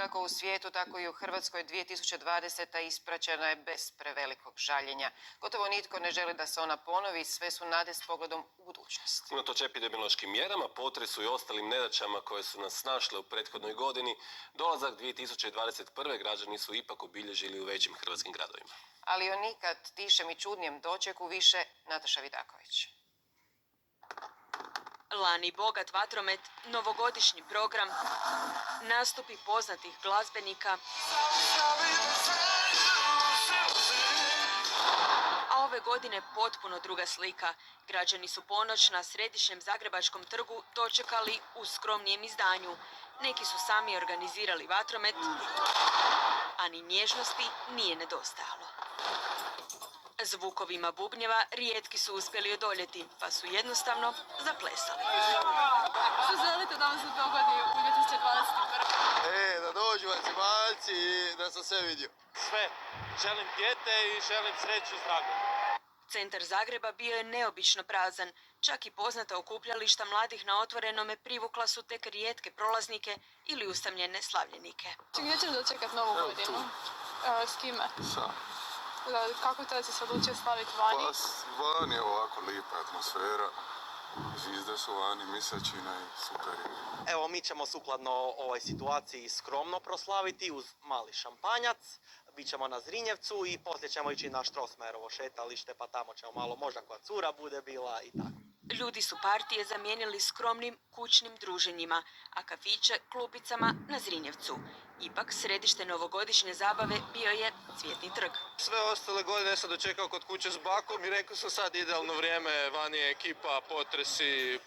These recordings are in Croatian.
kako u svijetu, tako i u Hrvatskoj 2020. ispraćena je bez prevelikog žaljenja. Gotovo nitko ne želi da se ona ponovi, sve su nade s pogledom u budućnost. Unatoč epidemiološkim mjerama, potresu i ostalim nedaćama koje su nas snašle u prethodnoj godini, dolazak 2021. građani su ipak obilježili u većim hrvatskim gradovima. Ali o nikad tišem i čudnijem dočeku više Nataša Vidaković. Lani bogat vatromet, novogodišnji program, nastupi poznatih glazbenika, a ove godine potpuno druga slika. Građani su ponoć na središnjem Zagrebačkom trgu dočekali u skromnijem izdanju. Neki su sami organizirali vatromet, a ni nježnosti nije nedostajalo. Zvukovima bubnjeva rijetki su uspjeli odoljeti, pa su jednostavno zaplesali. Što želite da vam se dogodi u 2021? Da dođu vanzemaljci i da sam sve vidio. Sve. Želim dijete i želim sreću i zdravlje. Centar Zagreba bio je neobično prazan. Čak i poznata okupljališta mladih na otvorenome privukla su tek rijetke prolaznike ili usamljene slavljenike. Gdje ćeš dočekati novu godinu? S kime? Kako te si se odlučio slaviti vani? Pa vani je ovako lipa atmosfera, zvijezde su vani, mjesečina i super. Evo, mi ćemo sukladno ovoj situaciji skromno proslaviti uz mali šampanjac. Bićemo na Zrinjevcu i poslije ćemo ići na Štrosmajerovo šetalište, pa tamo ćemo malo, možda koja cura bude bila i tako. Ljudi su partije zamijenili skromnim kućnim druženjima, a kafiće klubicama na Zrinjevcu. Ipak središte novogodišnje zabave bio je Cvjetni trg. Sve ostale godine sam dočekao kod kuće s bakom i rekao sam sad idealno vrijeme, vani je ekipa, potresi,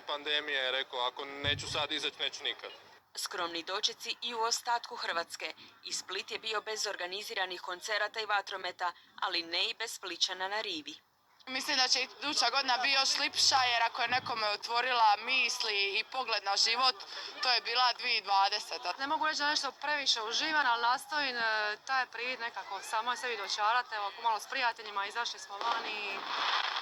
pandemije, rekao ako neću sad izaći, neću nikad. Skromni dočeci i u ostatku Hrvatske. I Split je bio bez organiziranih koncerata i vatrometa, ali ne i bez Splićana na rivi. Mislim da će iduća godina biti još lipša, jer ako je nekome otvorila misli i pogled na život, to je bila 2020. Ne mogu reći da nešto previše uživan, ali nastojim taj privid nekako samo sebi dočarati. Evo, malo s prijateljima izašli smo vani i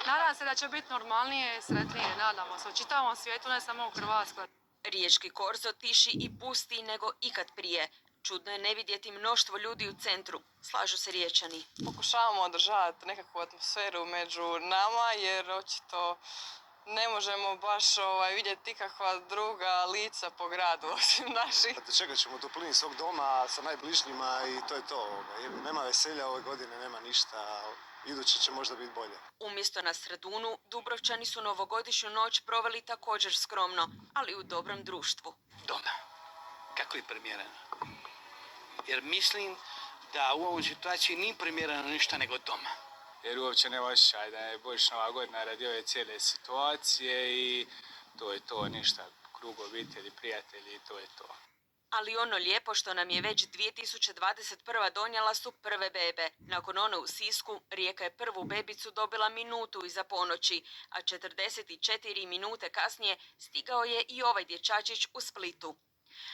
nadam se da će biti normalnije i sretnije. Nadamo se u čitavom svijetu, ne samo u Hrvatskoj. Riječki korzo tiši i pustiji nego ikad prije. Čudno je ne vidjeti mnoštvo ljudi u centru, slažu se Riječani. Pokušavamo održavati nekakvu atmosferu među nama jer očito ne možemo baš vidjeti ikakva druga lica po gradu osim naših. Čekat ćemo toplini svog doma sa najbližnjima i to je to. Nema veselja ove godine, nema ništa. Iduće će možda biti bolje. Umjesto na Stradunu, Dubrovčani su novogodišnju noć proveli također skromno, ali u dobrom društvu. Doma. Kako je primjereno? Jer mislim da u ovoj situaciji nije primjereno ništa nego doma. Jer uopće ne osjećaj da je Božićna Nova godina radi ove cijele situacije i to je to, ništa. Krug obitelji, prijatelji i to je to. Ali ono lijepo što nam je već 2021. donijela su prve bebe. Nakon one u Sisku, Rijeka je prvu bebicu dobila minutu iza ponoći, a 44 minute kasnije stigao je i ovaj dječačić u Splitu.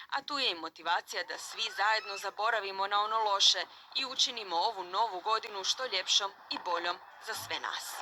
A tu je i motivacija da svi zajedno zaboravimo na ono loše i učinimo ovu novu godinu što ljepšom i boljom za sve nas.